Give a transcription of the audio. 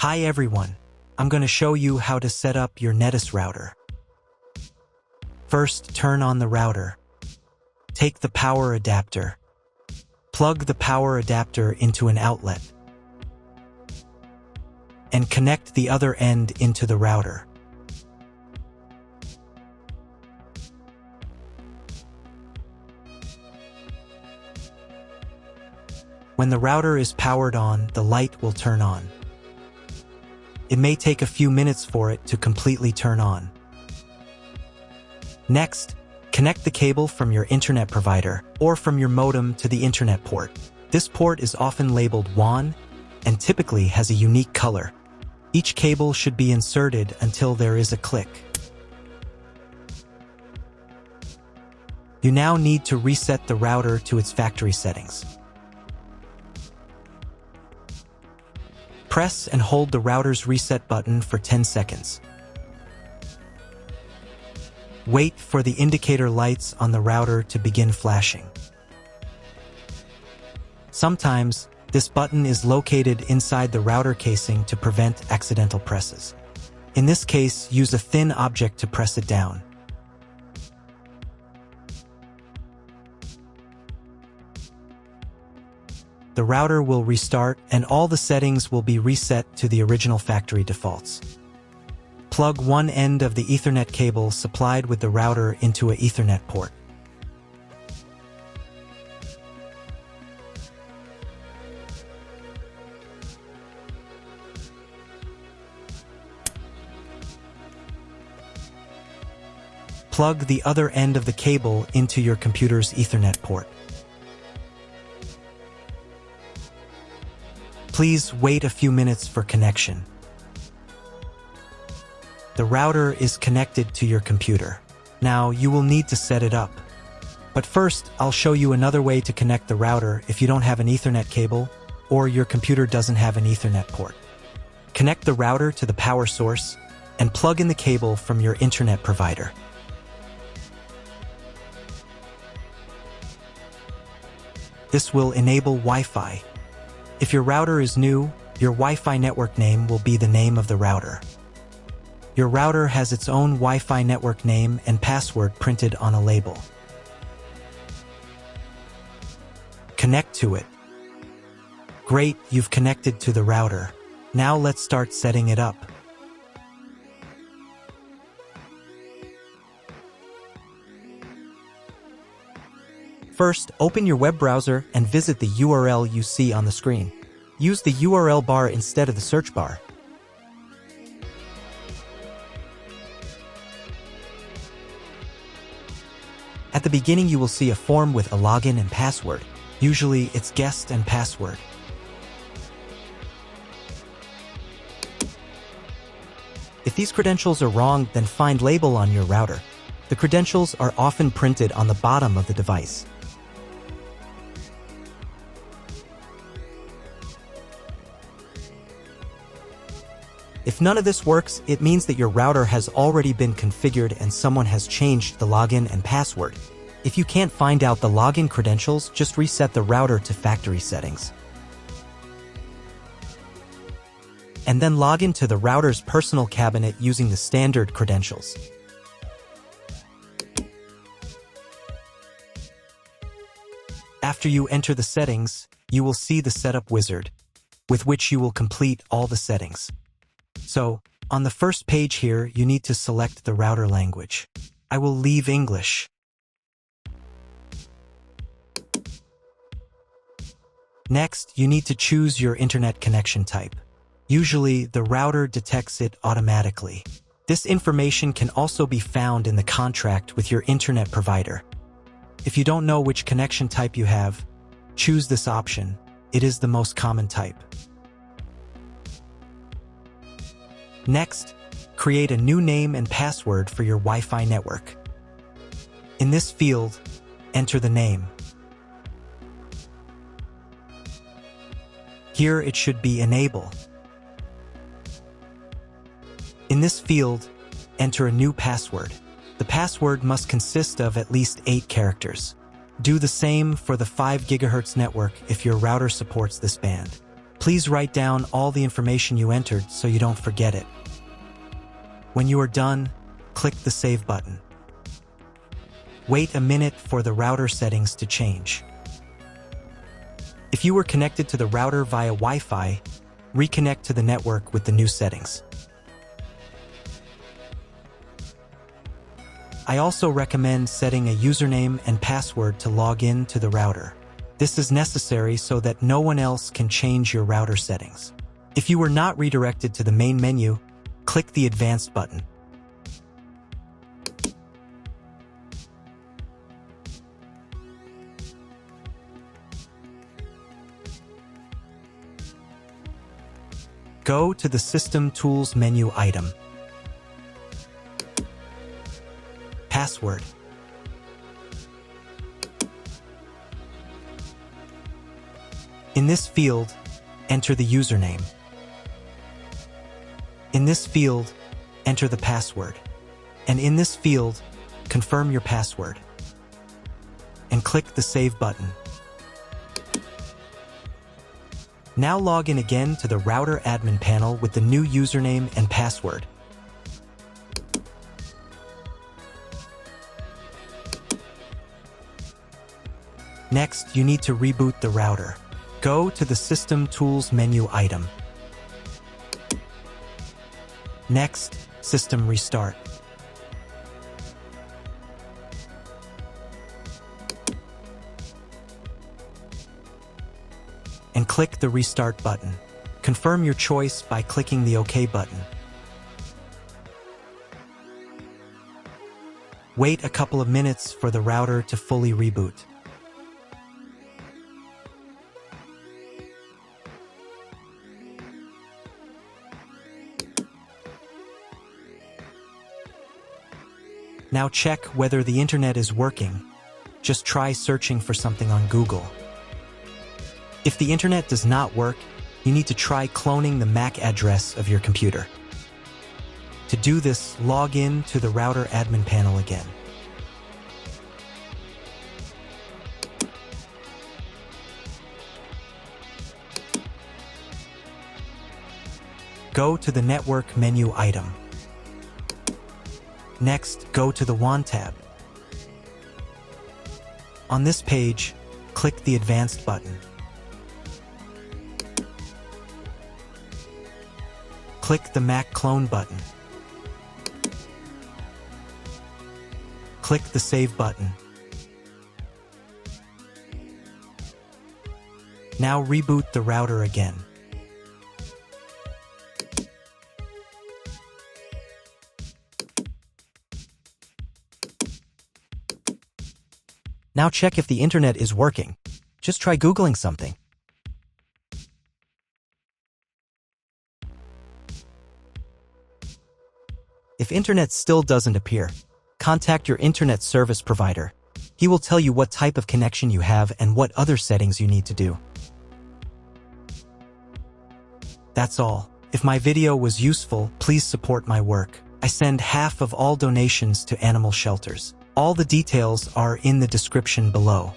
Hi everyone, I'm going to show you how to set up your Netis router. First, turn on the router. Take the power adapter. Plug the power adapter into an outlet. And connect the other end into the router. When the router is powered on, the light will turn on. It may take a few minutes for it to completely turn on. Next, connect the cable from your internet provider or from your modem to the internet port. This port is often labeled WAN and typically has a unique color. Each cable should be inserted until there is a click. You now need to reset the router to its factory settings. Press and hold the router's reset button for 10 seconds. Wait for the indicator lights on the router to begin flashing. Sometimes, this button is located inside the router casing to prevent accidental presses. In this case, use a thin object to press it down. The router will restart and all the settings will be reset to the original factory defaults. Plug one end of the Ethernet cable supplied with the router into an Ethernet port. Plug the other end of the cable into your computer's Ethernet port. Please wait a few minutes for connection. The router is connected to your computer. Now you will need to set it up. But first, I'll show you another way to connect the router if you don't have an Ethernet cable or your computer doesn't have an Ethernet port. Connect the router to the power source and plug in the cable from your internet provider. This will enable Wi-Fi. If your router is new, your Wi-Fi network name will be the name of the router. Your router has its own Wi-Fi network name and password printed on a label. Connect to it. Great, you've connected to the router. Now let's start setting it up. First, open your web browser and visit the URL you see on the screen. Use the URL bar instead of the search bar. At the beginning, you will see a form with a login and password. Usually, it's guest and password. If these credentials are wrong, then find label on your router. The credentials are often printed on the bottom of the device. If none of this works, it means that your router has already been configured and someone has changed the login and password. If you can't find out the login credentials, just reset the router to factory settings. And then log into the router's personal cabinet using the standard credentials. After you enter the settings, you will see the setup wizard, with which you will complete all the settings. So, on the first page here, you need to select the router language. I will leave English. Next, you need to choose your internet connection type. Usually, the router detects it automatically. This information can also be found in the contract with your internet provider. If you don't know which connection type you have, choose this option. It is the most common type. Next, create a new name and password for your Wi-Fi network. In this field, enter the name. Here it should be Enable. In this field, enter a new password. The password must consist of at least 8 characters. Do the same for the 5 GHz network if your router supports this band. Please write down all the information you entered so you don't forget it. When you are done, click the Save button. Wait a minute for the router settings to change. If you were connected to the router via Wi-Fi, reconnect to the network with the new settings. I also recommend setting a username and password to log in to the router. This is necessary so that no one else can change your router settings. If you were not redirected to the main menu, click the Advanced button. Go to the System Tools menu item. Password. In this field, enter the username. In this field, enter the password. And in this field, confirm your password. And click the Save button. Now log in again to the router admin panel with the new username and password. Next, you need to reboot the router. Go to the System Tools menu item. Next, System Restart. And click the Restart button. Confirm your choice by clicking the OK button. Wait a couple of minutes for the router to fully reboot. Now check whether the internet is working. Just try searching for something on Google. If the internet does not work, you need to try cloning the MAC address of your computer. To do this, log in to the router admin panel again. Go to the Network menu item. Next, go to the WAN tab. On this page, click the Advanced button. Click the MAC clone button. Click the Save button. Now reboot the router again. Now check if the internet is working. Just try Googling something. If internet still doesn't appear, contact your internet service provider. He will tell you what type of connection you have and what other settings you need to do. That's all. If my video was useful, please support my work. I send half of all donations to animal shelters. All the details are in the description below.